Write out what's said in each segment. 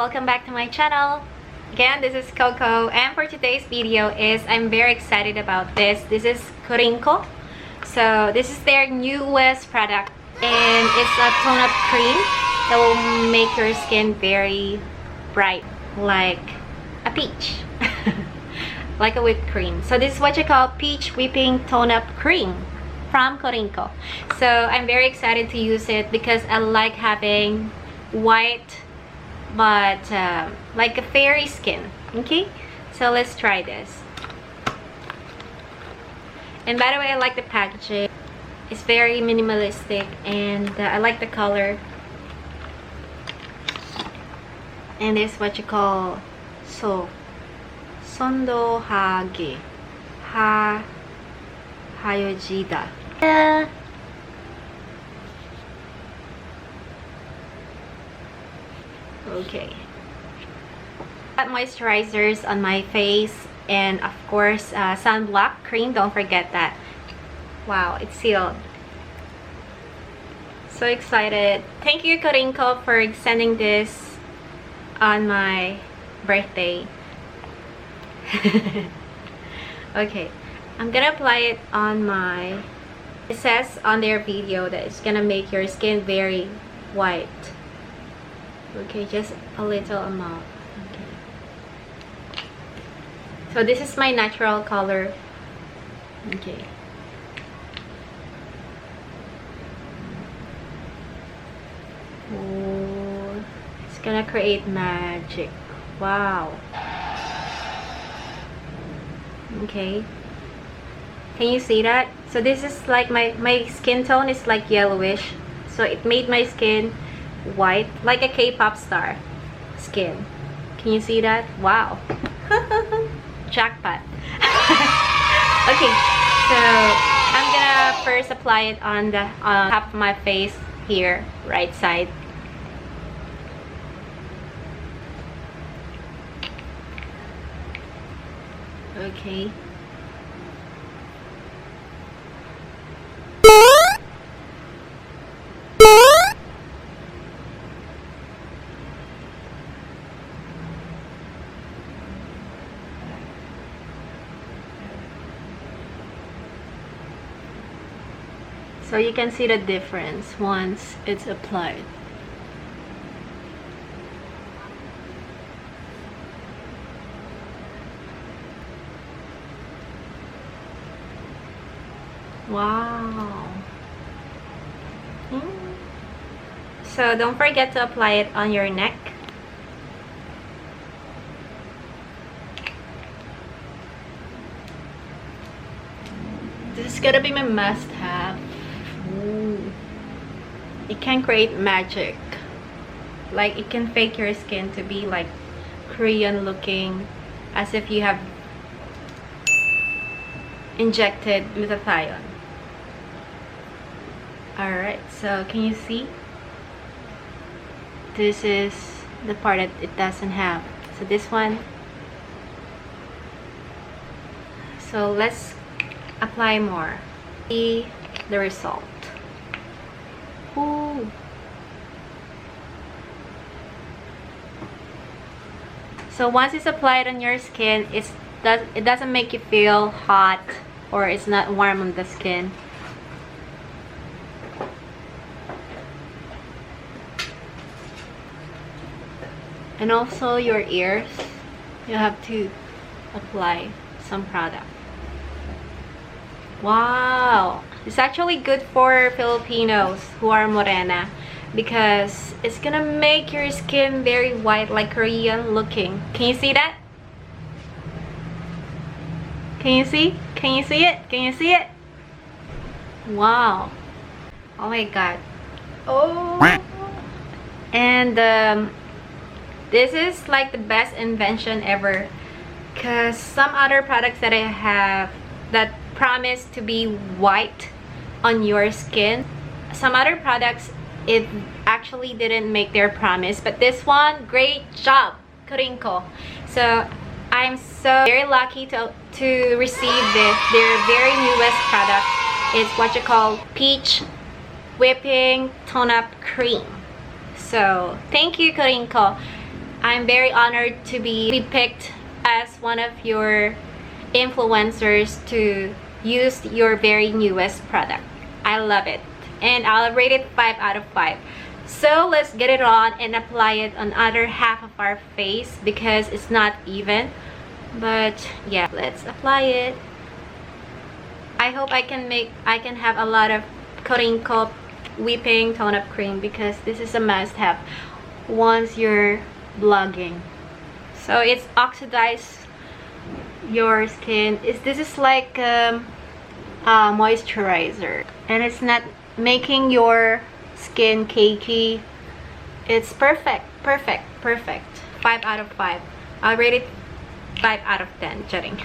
welcome back to my channel. Again, this is Coco, and for today's video I'm very excited about this. This is Coringco. So this is their newest product, and it's a tone-up cream that will make your skin very bright, like a peach. Like a whipped cream. So this is what you call peach whipping tone-up cream from Coringco. So I'm very excited to use it because I like having white but like a fairy skin. Okay, so let's try this. And by the way, I like the packaging. It's very minimalistic, and I like the color. And this is what you call Sondo Hage Ha Hayojida. Okay. Got moisturizers on my face, and of course sunblock cream. Don't forget that. Wow, it's sealed. So excited. Thank you, Coringco, for sending this on my birthday. Okay, I'm gonna apply it on my... It says on their video that it's gonna make your skin very white. Okay, just a little amount. Okay, so this is my natural color. Okay, oh, it's gonna create magic. Wow. Okay, can you see that? So this is like my skin tone is like yellowish, so it made my skin white, like a K-pop star skin. Can you see that? Wow. Jackpot. Okay, so I'm gonna first apply it on the half of my face here, right side. Okay. So you can see the difference once it's applied. Wow. So don't forget to apply it on your neck. This is gonna be my must-have. It can create magic. Like, it can fake your skin to be like Korean looking, as if you have injected glutathione. Alright, so can you see? This is the part that it doesn't have. So this one. So let's apply more. See the result. Ooh. So once it's applied on your skin, it doesn't make you feel hot, or it's not warm on the skin. And also your ears, you have to apply some product. Wow, it's actually good for Filipinos who are morena, because it's gonna make your skin very white, like Korean looking. Can you see that? Can you see? Can you see it? Can you see it? Wow. Oh my god. Oh. And this is like the best invention ever, because some other products that I have that promise to be white on your skin, some other products, it actually didn't make their promise, but this one, great job, Coringco. So I'm so very lucky to receive this, their very newest product. It's what you call peach whipping tone-up cream. So thank you, Coringco. I'm very honored to be picked as one of your influencers to use your very newest product. I love it, and I'll rate it 5 out of 5. So let's get it on and apply it on other half of our face because it's not even. But yeah, let's apply it. I hope I can have a lot of Coringco Whipping Tone-Up Cream because this is a must-have once you're vlogging. So it's oxidize your skin. This is like moisturizer, and it's not making your skin cakey. It's perfect. 5 out of 5. I'll rate it 5 out of 10. Charing.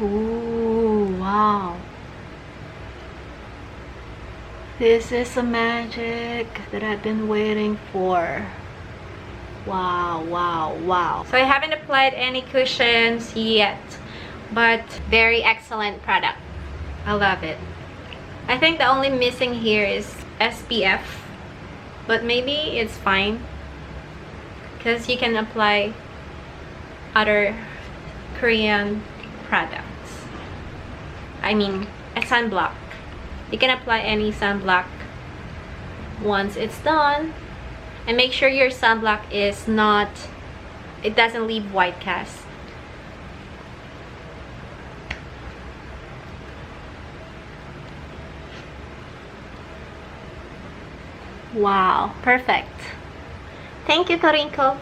Ooh, wow. This is the magic that I've been waiting for. Wow. So I haven't applied any cushions yet, but very excellent product. I love it. I think the only missing here is SPF, but maybe it's fine because you can apply other Korean products. I mean, a sunblock. You can apply any sunblock once it's done, and make sure your sunblock is not, it doesn't leave white cast. Wow, perfect. Thank you, Coringco.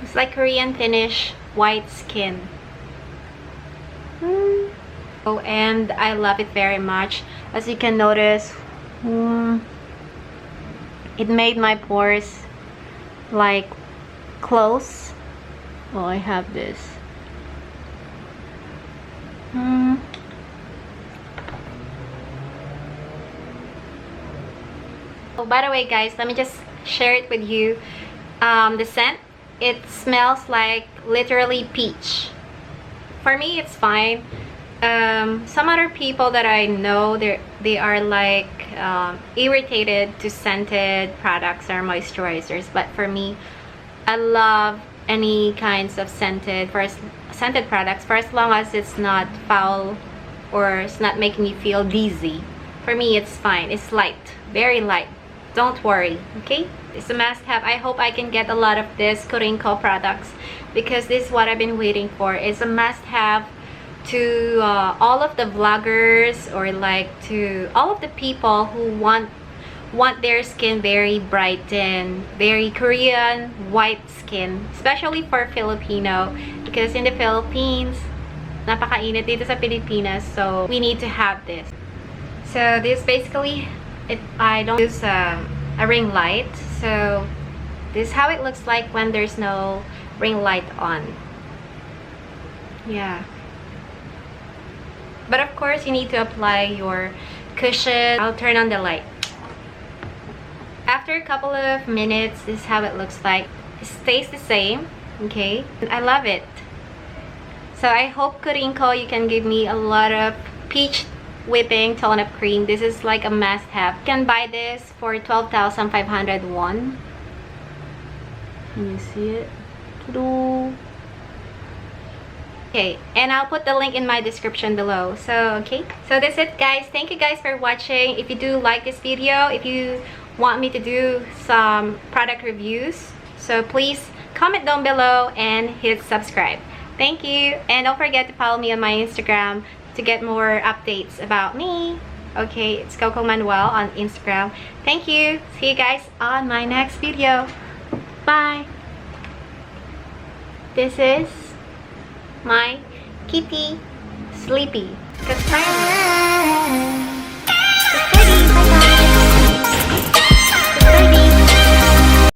It's like Korean finish, white skin. Oh, and I love it very much. As you can notice, it made my pores like close. Oh, I have this. Oh, by the way, guys, let me just share it with you. The scent, it smells like literally peach. For me, it's fine. Some other people that I know, they are like irritated to scented products or moisturizers, but for me, I love any kinds of scented products for as long as it's not foul or it's not making you feel dizzy. For me, it's fine. It's light, very light. Don't worry, okay? It's a must-have. I hope I can get a lot of this Coringco products because this is what I've been waiting for. It's a must-have to all of the vloggers, or like to all of the people who want their skin very brightened, very Korean white skin, especially for Filipino, because in the Philippines, napakainit dito sa Pilipinas, so we need to have this. So this basically, I don't use a ring light, so this is how it looks like when there's no ring light on. Yeah. But of course, you need to apply your cushion. I'll turn on the light. After a couple of minutes, this is how it looks like. It stays the same, okay? I love it. So I hope, Coringco, you can give me a lot of peach whipping tone-up cream. This is like a must-have. You can buy this for 12,500 won. Can you see it? Okay, and I'll put the link in my description below. So okay, so that's it, guys. Thank you guys for watching. If you do like this video, if you want me to do some product reviews, so please comment down below and hit subscribe. Thank you, and don't forget to follow me on my Instagram to get more updates about me. Okay, it's Coco Manuel on Instagram. Thank you. See you guys on my next video. Bye. This is my kitty, Sleepy. Because